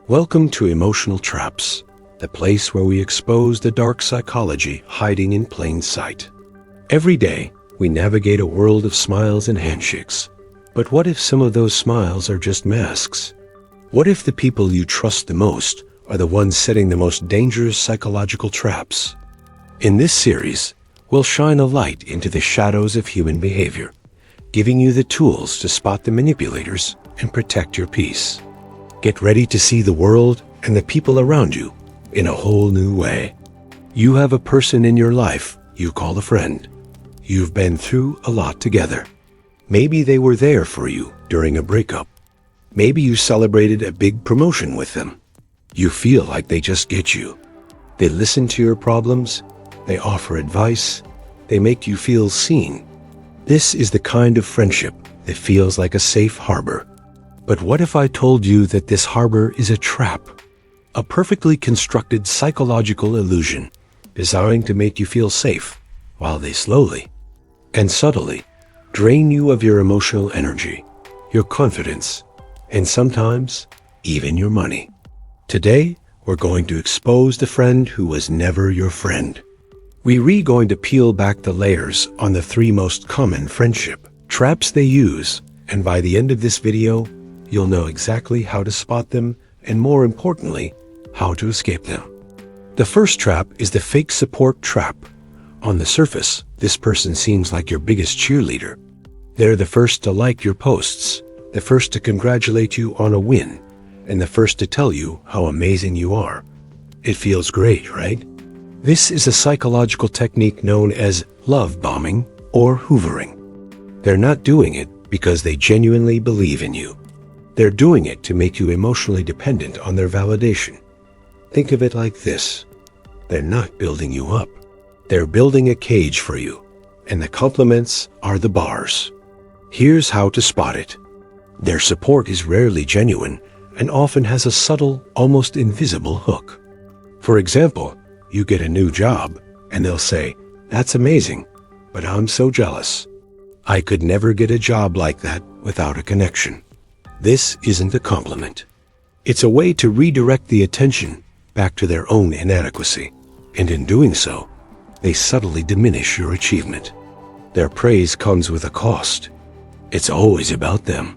Welcome to Emotional Traps, the place where we expose the dark psychology hiding in plain sight. Every day, we navigate a world of smiles and handshakes. But what if some of those smiles are just masks? What if the people you trust the most are the ones setting the most dangerous psychological traps? In this series, we'll shine a light into the shadows of human behavior, giving you the tools to spot the manipulators and protect your peace. Get ready to see the world and the people around you in a whole new way. You have a person in your life you call a friend. You've been through a lot together. Maybe they were there for you during a breakup. Maybe you celebrated a big promotion with them. You feel like they just get you. They listen to your problems. They offer advice. They make you feel seen. This is the kind of friendship that feels like a safe harbor. But what if I told you that this harbor is a trap? A perfectly constructed psychological illusion designed to make you feel safe while they slowly and subtly drain you of your emotional energy, your confidence, and sometimes even your money. Today, we're going to expose the friend who was never your friend. We're going to peel back the layers on the 3 most common friendship traps they use, and by the end of this video, you'll know exactly how to spot them and, more importantly, how to escape them. The first trap is the fake support trap. On the surface, this person seems like your biggest cheerleader. They're the first to like your posts, the first to congratulate you on a win, and the first to tell you how amazing you are. It feels great, right? This is a psychological technique known as love bombing or hoovering. They're not doing it because they genuinely believe in you. They're doing it to make you emotionally dependent on their validation. Think of it like this. They're not building you up. They're building a cage for you, and the compliments are the bars. Here's how to spot it. Their support is rarely genuine and often has a subtle, almost invisible hook. For example, you get a new job, and they'll say, "That's amazing, but I'm so jealous. I could never get a job like that without a connection." This isn't a compliment. It's a way to redirect the attention back to their own inadequacy, and in doing so, they subtly diminish your achievement. Their praise comes with a cost. It's always about them.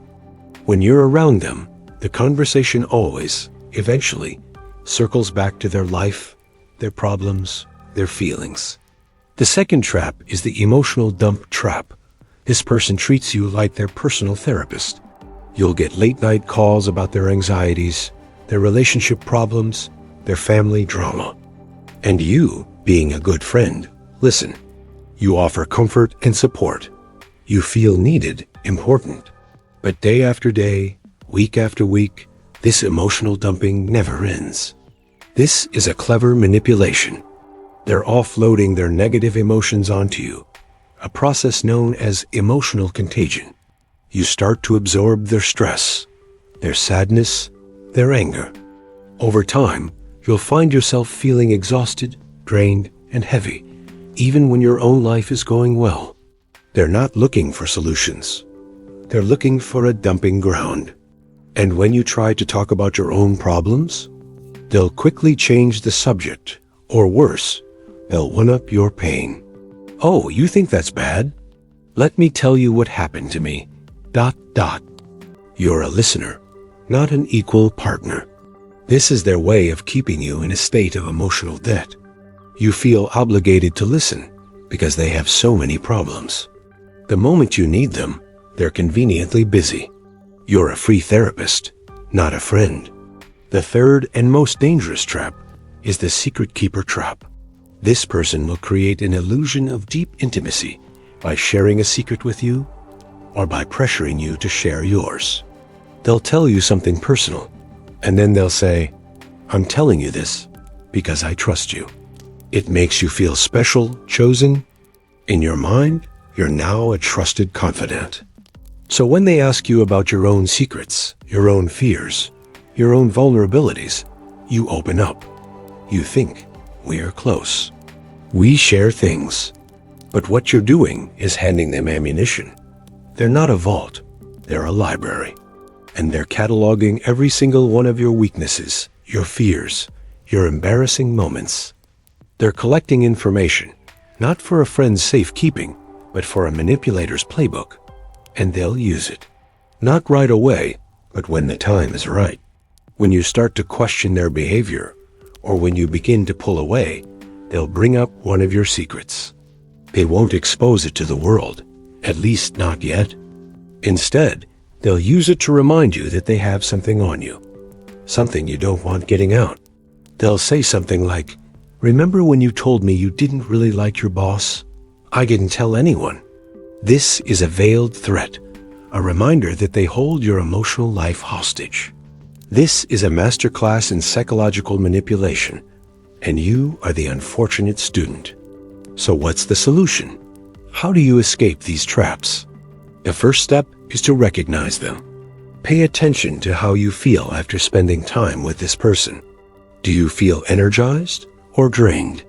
When you're around them, the conversation always, eventually, circles back to their life, their problems, their feelings. The second trap is the emotional dump trap. This person treats you like their personal therapist. You'll get late-night calls about their anxieties, their relationship problems, their family drama. And you, being a good friend, listen. You offer comfort and support. You feel needed, important. But day after day, week after week, this emotional dumping never ends. This is a clever manipulation. They're offloading their negative emotions onto you, a process known as emotional contagion. You start to absorb their stress, their sadness, their anger. Over time, you'll find yourself feeling exhausted, drained, and heavy, even when your own life is going well. They're not looking for solutions. They're looking for a dumping ground. And when you try to talk about your own problems, they'll quickly change the subject, or worse, they'll one-up your pain. "Oh, you think that's bad? Let me tell you what happened to me. ... You're a listener, not an equal partner. This is their way of keeping you in a state of emotional debt. You feel obligated to listen because they have so many problems. The moment you need them, they're conveniently busy. You're a free therapist, not a friend. The third and most dangerous trap is the secret keeper trap. This person will create an illusion of deep intimacy by sharing a secret with you or by pressuring you to share yours. They'll tell you something personal, and then they'll say, "I'm telling you this because I trust you." It makes you feel special, chosen. In your mind, you're now a trusted confidant. So when they ask you about your own secrets, your own fears, your own vulnerabilities, you open up. You think, "We're close. We share things." But what you're doing is handing them ammunition. They're not a vault, they're a library. and they're cataloging every single one of your weaknesses, your fears, your embarrassing moments. They're collecting information, not for a friend's safekeeping, but for a manipulator's playbook, and they'll use it. Not right away, but when the time is right. When you start to question their behavior, or when you begin to pull away, they'll bring up one of your secrets. They won't expose it to the world, at least not yet. Instead, they'll use it to remind you that they have something on you, something you don't want getting out. They'll say something like, "Remember when you told me you didn't really like your boss? I didn't tell anyone." This is a veiled threat, a reminder that they hold your emotional life hostage. This is a masterclass in psychological manipulation, and you are the unfortunate student. So what's the solution? How do you escape these traps? The first step is to recognize them. Pay attention to how you feel after spending time with this person. Do you feel energized or drained?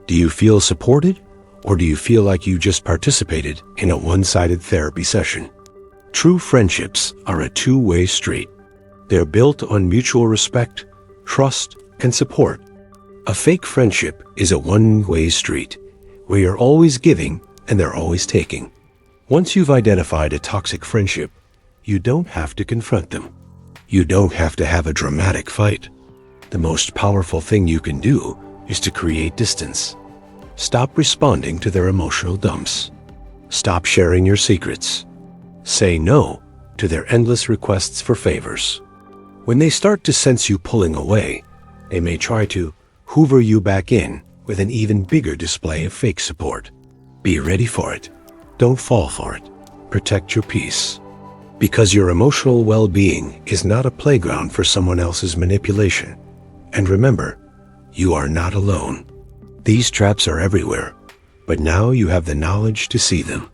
Do you feel supported, or do you feel like you just participated in a one-sided therapy session? True friendships are a two-way street. They're built on mutual respect, trust, and support. A fake friendship is a one-way street, where you're always giving and they're always taking. Once you've identified a toxic friendship, you don't have to confront them. You don't have to have a dramatic fight. The most powerful thing you can do is to create distance. Stop responding to their emotional dumps. Stop sharing your secrets. Say no to their endless requests for favors. When they start to sense you pulling away, they may try to hoover you back in with an even bigger display of fake support. Be ready for it. Don't fall for it. Protect your peace. Because your emotional well-being is not a playground for someone else's manipulation. And remember, you are not alone. These traps are everywhere, but now you have the knowledge to see them.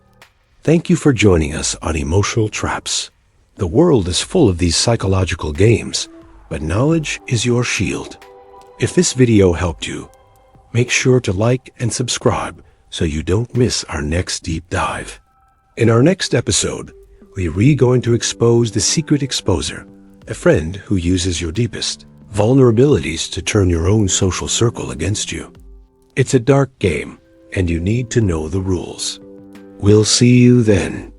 Thank you for joining us on Emotional Traps. The world is full of these psychological games, but knowledge is your shield. If this video helped you, make sure to like and subscribe so you don't miss our next deep dive. In our next episode, we're going to expose the secret exposer, a friend who uses your deepest vulnerabilities to turn your own social circle against you. It's a dark game, and you need to know the rules. We'll see you then.